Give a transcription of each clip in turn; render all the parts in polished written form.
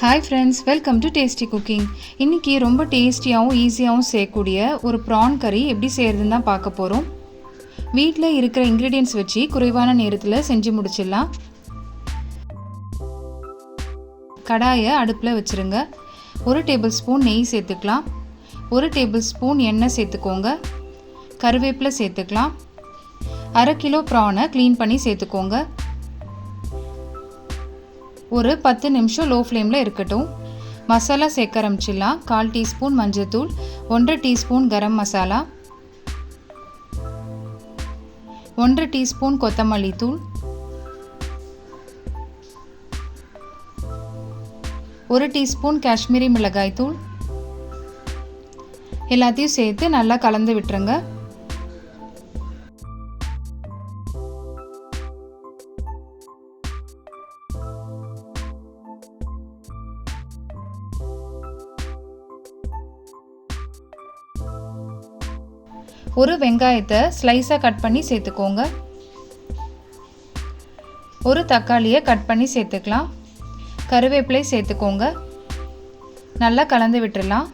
Hi friends, welcome to tasty cooking. இன்றைக்கி ரொம்ப டேஸ்டியாகவும் ஈஸியாகவும் செய்யக்கூடிய ஒரு ப்ரான் கறி எப்படி செய்கிறதுன்னு தான் பார்க்க போகிறோம். வீட்டில் இருக்கிற இன்க்ரீடியன்ட்ஸ் வச்சு குறைவான நேரத்தில் செஞ்சு முடிச்சிடலாம். கடாயை அடுப்பில் வச்சுருங்க. 1 டேபிள் ஸ்பூன் நெய் சேர்த்துக்கலாம். 1 டேபிள் ஸ்பூன் எண்ணெய் சேர்த்துக்கோங்க. கருவேப்பிலை சேர்த்துக்கலாம். 1/2 கிலோ ப்ரானை க்ளீன் பண்ணி சேர்த்துக்கோங்க. ஒரு 10 நிமிஷம் லோ ஃப்ளேமில் இருக்கட்டும். மசாலா சேர்க்க ஆரம்பிச்சிடலாம். 1/4 டீஸ்பூன் மஞ்சள்தூள், 1 டீஸ்பூன் கரம் மசாலா, 1 டீஸ்பூன் கொத்தமல்லி தூள், 1 டீஸ்பூன் காஷ்மீரி மிளகாய் தூள் எல்லாத்தையும் சேர்த்து நல்லா கலந்து விட்டுருங்க. ஒரு வெங்காயத்தை ஸ்லைஸாக கட் பண்ணி சேர்த்துக்கோங்க. ஒரு தக்காளியை கட் பண்ணி சேர்த்துக்கலாம். கருவேப்பிலை சேர்த்துக்கோங்க. நல்லா கலந்து விட்டுடலாம்.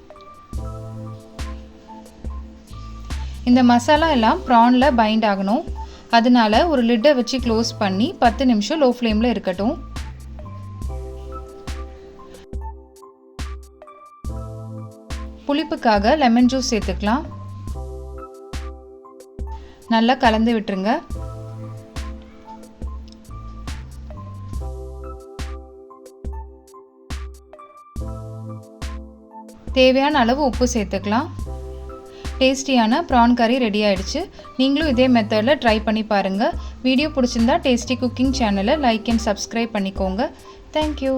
இந்த மசாலா எல்லாம் ப்ரானில் பைண்ட் ஆகணும். அதனால ஒரு லிட்டை வச்சு க்ளோஸ் பண்ணி 10 நிமிஷம் லோ ஃப்ளேமில் இருக்கட்டும். புளிப்புக்காக லெமன் ஜூஸ் சேர்த்துக்கலாம். நல்லா கலந்து விட்டுருங்க. தேவையான அளவு உப்பு சேர்த்துக்கலாம். டேஸ்டியான ப்ரான் கறி ரெடி ஆயிடுச்சு. நீங்களும் இதே மெத்தடில் ட்ரை பண்ணி பாருங்கள். வீடியோ பிடிச்சிருந்தா டேஸ்டி குக்கிங் சேனலை லைக் அண்ட் சப்ஸ்கிரைப் பண்ணிக்கோங்க. தேங்க்யூ.